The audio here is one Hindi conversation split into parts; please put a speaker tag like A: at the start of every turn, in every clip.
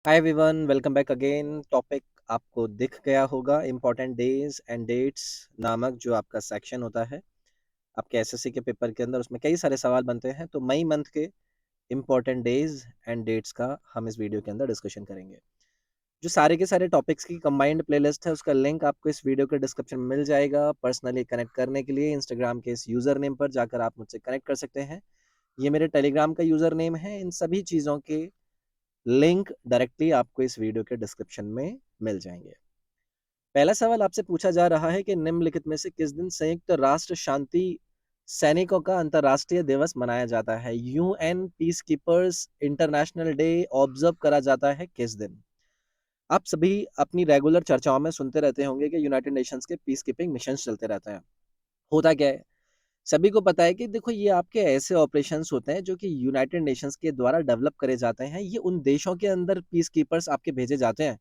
A: Hi everyone, welcome back again. Topic आपको दिख गया होगा, इम्पोर्टेंट डेज एंड डेट्स नामक जो आपका सेक्शन होता है आपके एसएससी के पेपर के अंदर। उसमें कई सारे सवाल बनते हैं, तो मई मंथ के इम्पोर्टेंट डेज एंड डेट्स का हम इस वीडियो के अंदर डिस्कशन करेंगे। जो सारे के सारे टॉपिक्स की कंबाइंड प्लेलिस्ट है, उसका लिंक आपको इस वीडियो के डिस्क्रिप्शन में मिल जाएगा। पर्सनली कनेक्ट करने के लिए इंस्टाग्राम के इस यूज़र नेम पर जाकर आप मुझसे कनेक्ट कर सकते हैं। ये मेरे टेलीग्राम का यूज़र नेम है। इन सभी चीज़ों के लिंक डायरेक्टली आपको इस वीडियो के डिस्क्रिप्शन में मिल जाएंगे। पहला सवाल आपसे पूछा जा रहा है कि निम्नलिखित में से किस दिन संयुक्त राष्ट्र शांति सैनिकों का अंतर्राष्ट्रीय दिवस मनाया जाता है। UN peace keepers international day observe करा जाता है किस दिन। आप सभी अपनी रेगुलर चर्चाओं में सुनते रहते होंगे कि यूनाइटेड नेशंस के पीस कीपिंग मिशन चलते रहते हैं। होता क्या है, सभी को पता है कि देखो, ये आपके ऐसे ऑपरेशंस होते हैं जो कि यूनाइटेड नेशंस के द्वारा डेवलप करे जाते हैं। ये उन देशों के अंदर पीस कीपर्स आपके भेजे जाते हैं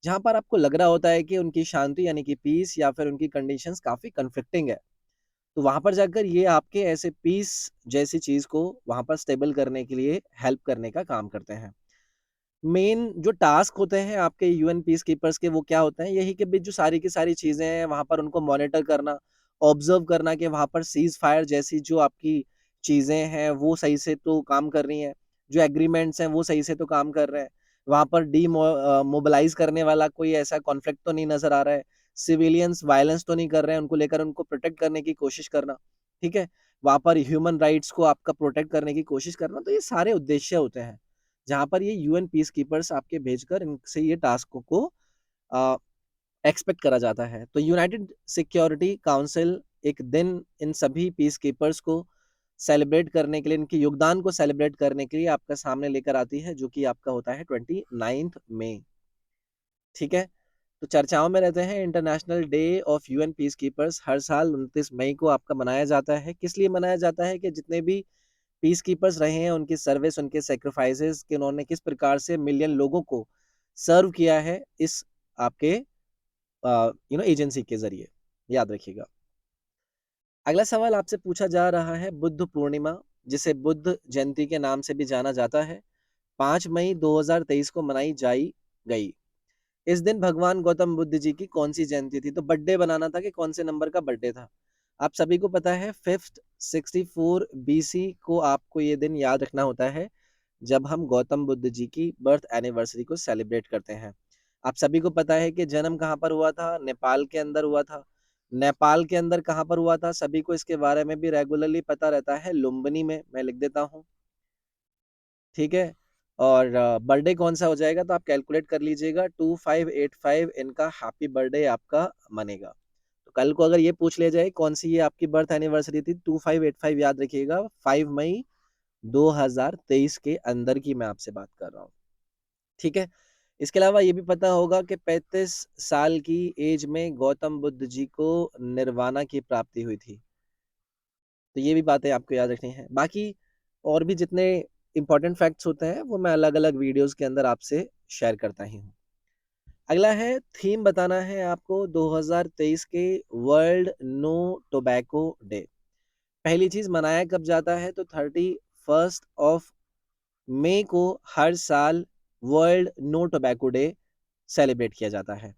A: जहां पर आपको लग रहा होता है कि उनकी शांति यानी कि पीस या फिर उनकी कंडीशंस काफी कन्फ्लिक्टिंग है। तो वहां पर जाकर ये आपके ऐसे पीस जैसी चीज को वहां पर स्टेबल करने के लिए हेल्प करने का काम करते हैं। मेन जो टास्क होते हैं आपके यूएन पीस कीपर्स के, वो क्या होते हैं, यही कि भी जो सारी की सारी चीजें हैं वहां पर उनको मॉनिटर करना, ऑब्जर्व करना कि वहां पर सीज फायर जैसी जो आपकी चीजें हैं वो सही से तो काम कर रही हैं, जो एग्रीमेंट्स हैं वो सही से तो काम कर रहे हैं, वहां पर डी मोबिलाइज करने वाला कोई ऐसा कॉन्फ्लिक्ट तो नहीं नजर आ रहा है, सिविलियंस वायलेंस तो नहीं कर रहे हैं, उनको लेकर उनको प्रोटेक्ट करने की कोशिश करना। ठीक है, वहां पर ह्यूमन राइट्स को आपका प्रोटेक्ट करने की कोशिश करना। तो ये सारे उद्देश्य होते हैं जहां पर ये यूएन पीस कीपर्स आपके भेजकर इनसे ये टास्कों को एक्सपेक्ट करा जाता है। तो यूनाइटेड सिक्योरिटी काउंसिल एक दिन इन सभी पीस कीपर्स को सेलिब्रेट करने के लिए, इनके योगदान को सेलिब्रेट करने के लिए आपका सामने लेकर आती है, जो कि आपका होता है 29 मई। ठीक है, तो चर्चाओं में रहते हैं। International day of UN peacekeepers हर साल 29 मई को आपका मनाया जाता है। किस लिए मनाया जाता है कि जितने भी पीस कीपर्स रहे हैं, उनकी सर्विस, उनके सेक्रीफाइसेस कि उन्होंने किस प्रकार से मिलियन लोगों को सर्व किया है इस आपके एजेंसी के जरिए। याद रखिएगा। अगला सवाल आपसे पूछा जा रहा है बुद्ध पूर्णिमा, जिसे बुद्ध जयंती के नाम से भी जाना जाता है, 5 मई 2023 को मनाई जाई गई। इस दिन भगवान गौतम बुद्ध जी की कौन सी जयंती थी? तो बर्थडे बनाना था कि कौन से नंबर का बर्थडे था। आप सभी को पता है 5th 64 बीसी को आपको ये दिन याद रखना होता है, जब हम गौतम बुद्ध जी की बर्थ एनिवर्सरी को सेलिब्रेट करते हैं। आप सभी को पता है कि जन्म कहाँ पर हुआ था? नेपाल के अंदर हुआ था। नेपाल के अंदर कहाँ पर हुआ था? सभी को इसके बारे में भी रेगुलरली पता रहता है, लुम्बिनी में। मैं लिख देता हूँ। ठीक है, और बर्थडे कौन सा हो जाएगा तो आप कैलकुलेट कर लीजिएगा। 2585 इनका हैप्पी बर्थडे आपका मनेगा। तो कल को अगर ये पूछ लिया जाए कौन सी ये आपकी बर्थ एनिवर्सरी थी, 2585 याद रखिएगा, 5 मई 2023 के अंदर की मैं आपसे बात कर रहा हूँ। ठीक है, इसके अलावा ये भी पता होगा कि 35 साल की एज में गौतम बुद्ध जी को निर्वाणा की प्राप्ति हुई थी। तो ये भी बातें आपको याद रखनी है। बाकी और भी जितने इंपॉर्टेंट फैक्ट्स होते हैं वो मैं अलग अलग वीडियोस के अंदर आपसे शेयर करता ही हूँ। अगला है, थीम बताना है आपको 2023 के वर्ल्ड नो टोबैको डे। पहली चीज, मनाया कब जाता है? तो 31 मई को हर साल world no tobacco day celebrate किया जाता है।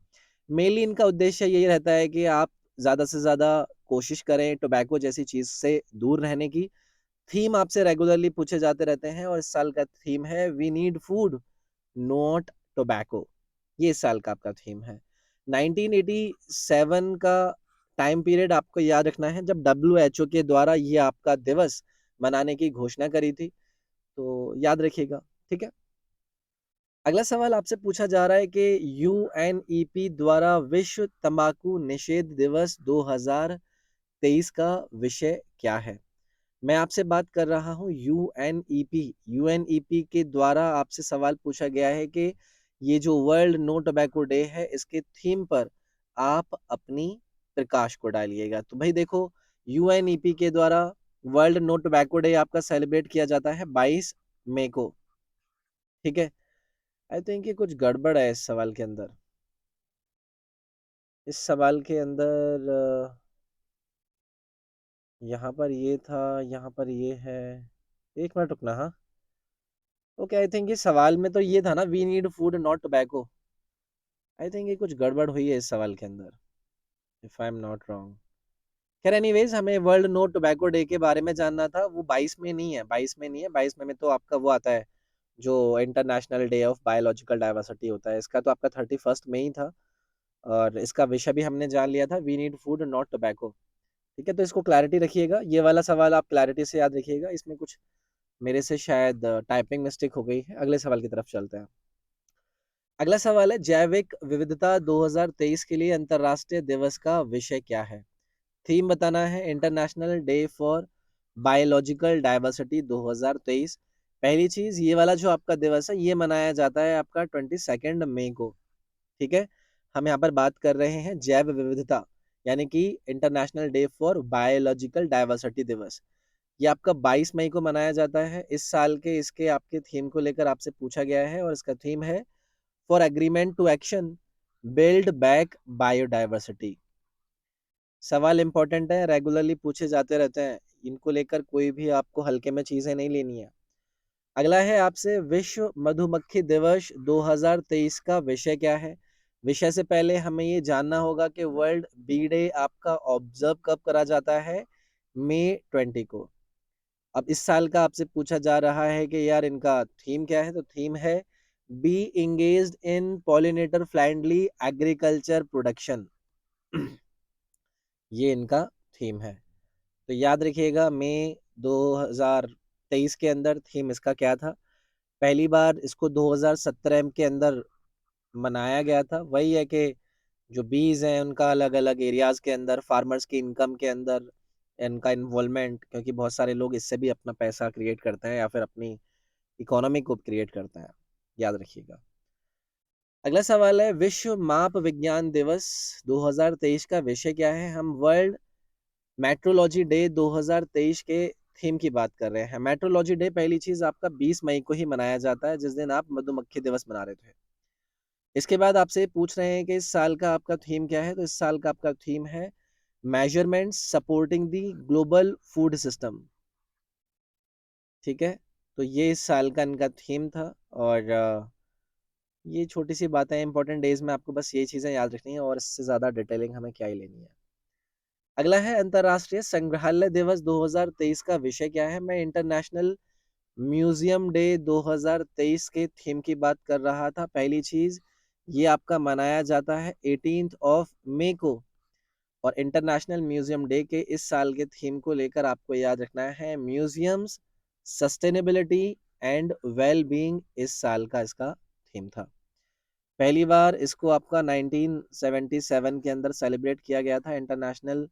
A: मेनली इनका उद्देश्य यही रहता है कि आप ज़्यादा से ज़्यादा कोशिश करें टोबैको जैसी चीज़ से दूर रहने की। थीम आपसे रेगुलरली पूछे जाते रहते हैं और इस साल का थीम है we need food not tobacco. ये इस साल का आपका थीम है। 1987 का टाइम पीरियड आपको याद रखना है, जब डब्ल्यूएचओ के द्वारा ये आपका दिवस मनाने की घोषणा करी थी। तो याद रखिएगा। ठीक है, अगला सवाल आपसे पूछा जा रहा है कि यूएनईपी द्वारा विश्व तंबाकू निषेध दिवस 2023 का विषय क्या है? मैं आपसे बात कर रहा हूँ यूएनईपी। यूएनईपी के द्वारा आपसे सवाल पूछा गया है कि ये जो वर्ल्ड नो टोबैको डे है, इसके थीम पर आप अपनी प्रकाश को डालिएगा। तो भाई देखो, यूएनईपी के द्वारा वर्ल्ड नो टोबैको डे आपका सेलिब्रेट किया जाता है 22 मई को। ठीक है, आई थिंक ये कुछ गड़बड़ है इस सवाल के अंदर। इस सवाल के अंदर यहाँ पर ये था, यहाँ पर ये है। एक मिनट रुकना। हाँ, ओके, आई थिंक इस सवाल में तो ये था ना, we need food not tobacco. I think ये कुछ गड़बड़ हुई है इस सवाल के अंदर, if I am not wrong. खैर एनीवेज, हमें वर्ल्ड नो टोबैको डे के बारे में जानना था। वो 22 में नहीं है, 22 में नहीं है, 22 में तो आपका वो आता है जो international day of biological diversity होता है। इसका तो आपका 31 में ही था। और इसका विषय भी हमने जान लिया था, we need food not tobacco. ठीक है, तो इसको क्लैरिटी रखिएगा, ये वाला सवाल आप क्लैरिटी से याद रखिएगा। इसमें कुछ मेरे से शायद टाइपिंग मिस्टेक हो गई है। अगले सवाल की तरफ चलते हैं। अगला सवाल है, जैविक विविधता 2023 के लिए अंतरराष्ट्रीय दिवस का विषय क्या है? थीम बताना है international day for biological diversity 2023। पहली चीज, ये वाला जो आपका दिवस है ये मनाया जाता है आपका 22 मई को। ठीक है, हम यहाँ पर बात कर रहे हैं जैव विविधता, यानी कि international day for biological diversity दिवस। ये आपका 22 मई को मनाया जाता है। इस साल के इसके आपके थीम को लेकर आपसे पूछा गया है, और इसका थीम है for agreement to action build back biodiversity. सवाल इंपॉर्टेंट है, रेगुलरली पूछे जाते रहते हैं, इनको लेकर कोई भी आपको हल्के में चीजें नहीं लेनी है। अगला है आपसे, विश्व मधुमक्खी दिवस 2023 का विषय क्या है? विषय से पहले हमें ये जानना होगा कि वर्ल्ड बी डे आपका ऑब्जर्व कब करा जाता है? मई 20 को। अब इस साल का आपसे पूछा जा रहा है कि यार इनका थीम क्या है, तो थीम है बी इंगेज्ड इन पॉलिनेटर फ्रेंडली एग्रीकल्चर प्रोडक्शन। ये इनका थीम है। तो याद रखिएगा, मई 2023 के अंदर थीम इसका क्या था? पहली बार इसको 2017 के अंदर मनाया गया था। वही है कि जो बीज हैं उनका अलग अलग एरियाज के अंदर, फार्मर्स की इनकम के अंदर इनका इन्वॉल्वमेंट, क्योंकि बहुत सारे लोग इससे भी अपना पैसा क्रिएट करते हैं या फिर अपनी इकोनॉमी को क्रिएट करते हैं। याद रखिएगा। अगला सवाल है, विश्व माप विज्ञान दिवस 2023 का विषय क्या है? हम वर्ल्ड मेट्रोलॉजी डे 2023 के थीम की बात कर रहे हैं। मेट्रोलॉजी डे पहली चीज आपका 20 मई को ही मनाया जाता है, जिस दिन आप मधुमक्खी दिवस मना रहे थे। इसके बाद आपसे पूछ रहे हैं कि इस साल का आपका थीम क्या है? तो इस साल का आपका थीम है measurements supporting the global food system. ठीक है, तो ये इस साल का इनका थीम था। और ये छोटी सी बातें इंपॉर्टेंट डेज में आपको बस ये चीजें याद रखनी है, और इससे ज्यादा डिटेलिंग हमें क्या ही लेनी है। अगला है, अंतरराष्ट्रीय संग्रहालय दिवस 2023 का विषय क्या है? मैं इंटरनेशनल म्यूजियम डे 2023 के थीम की बात कर रहा था। पहली चीज, ये आपका मनाया जाता है 18 मई को। और इंटरनेशनल म्यूजियम डे के इस साल के थीम को लेकर आपको याद रखना है museums sustainability and well being. इस साल का इसका थीम था। पहली बार इसको आपका 1977 के अंदर सेलिब्रेट किया गया था, इंटरनेशनल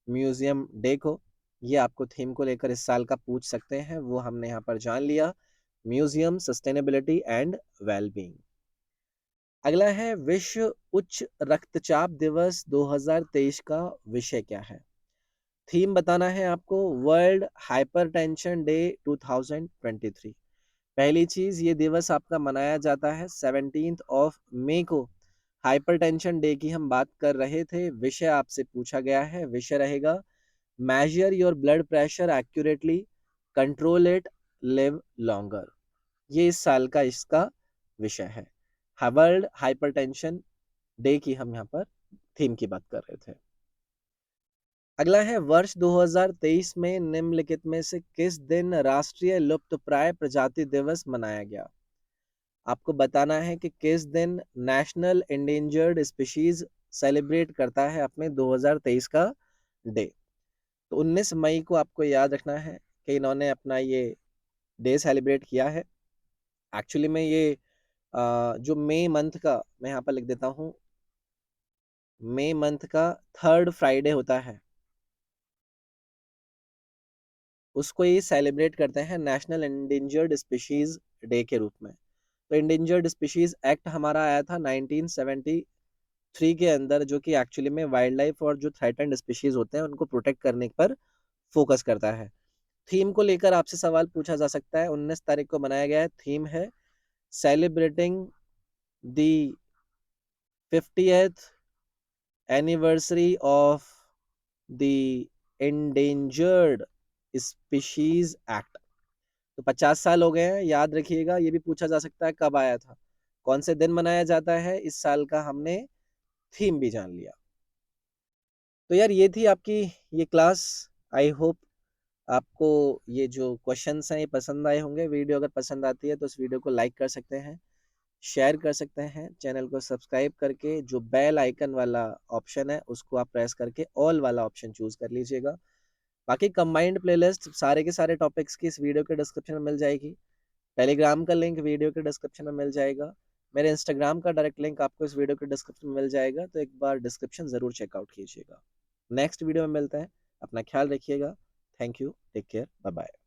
A: म्यूजियम डे को। ये आपको थीम को लेकर इस साल का पूछ सकते हैं, वो हमने यहाँ पर जान लिया, म्यूजियम सस्टेनेबिलिटी एंड वेलबींग। अगला है, विश्व उच्च रक्तचाप दिवस 2023 का विषय क्या है? थीम बताना है आपको, वर्ल्ड हाइपरटेंशन डे 2023। पहली चीज, ये दिवस आपका मनाया जाता है 17 मई को। हाइपरटेंशन डे की हम बात कर रहे थे। विषय आपसे पूछा गया है, विषय रहेगा measure your blood pressure accurately, control it, live longer। ये इस साल का इसका विषय है। वर्ल्ड हाइपरटेंशन डे की हम यहाँ पर थीम की बात कर रहे थे। अगला है, वर्ष 2023 में निम्नलिखित में से किस दिन राष्ट्रीय लुप्तप्राय प्रजाति दिवस मनाया गया? आपको बताना है कि किस दिन नेशनल इंडेंजर्ड स्पीशीज सेलिब्रेट करता है अपने 2023 का डे। तो 19 मई को आपको याद रखना है कि इन्होंने अपना ये डे सेलिब्रेट किया है। एक्चुअली में ये जो मई मंथ का, मैं यहाँ पर लिख देता हूँ, मई मंथ का 3rd फ्राइडे होता है, उसको ये सेलिब्रेट करते हैं नेशनल इंडेंजर्ड स्पीशीज डे के रूप में। तो इंडेंजर्ड स्पीशीज एक्ट हमारा आया था 1973 के अंदर, जो कि एक्चुअली में वाइल्ड लाइफ और जो थ्रेटन्ड स्पीशीज होते हैं उनको प्रोटेक्ट करने पर फोकस करता है। थीम को लेकर आपसे सवाल पूछा जा सकता है। 19 तारीख को मनाया गया है, थीम है celebrating the 50th anniversary of the endangered species act. तो 50 साल हो गए हैं, याद रखिएगा। ये भी पूछा जा सकता है कब आया था, कौन से दिन मनाया जाता है, इस साल का हमने थीम भी जान लिया। तो यार ये थी आपकी ये क्लास। आई होप आपको ये जो क्वेश्चंस हैं ये पसंद आए होंगे। वीडियो अगर पसंद आती है तो इस वीडियो को लाइक कर सकते हैं, शेयर कर सकते हैं, चैनल को सब्सक्राइब करके जो बेल आइकन वाला ऑप्शन है उसको आप प्रेस करके ऑल वाला ऑप्शन चूज कर लीजिएगा। बाकी कंबाइंड प्लेलिस्ट सारे के सारे टॉपिक्स की इस वीडियो के डिस्क्रिप्शन में मिल जाएगी। टेलीग्राम का लिंक वीडियो के डिस्क्रिप्शन में मिल जाएगा। मेरे इंस्टाग्राम का डायरेक्ट लिंक आपको इस वीडियो के डिस्क्रिप्शन में मिल जाएगा, तो एक बार डिस्क्रिप्शन ज़रूर चेकआउट कीजिएगा। नेक्स्ट वीडियो में मिलते हैं, अपना ख्याल रखिएगा। Thank you, take care, bye bye.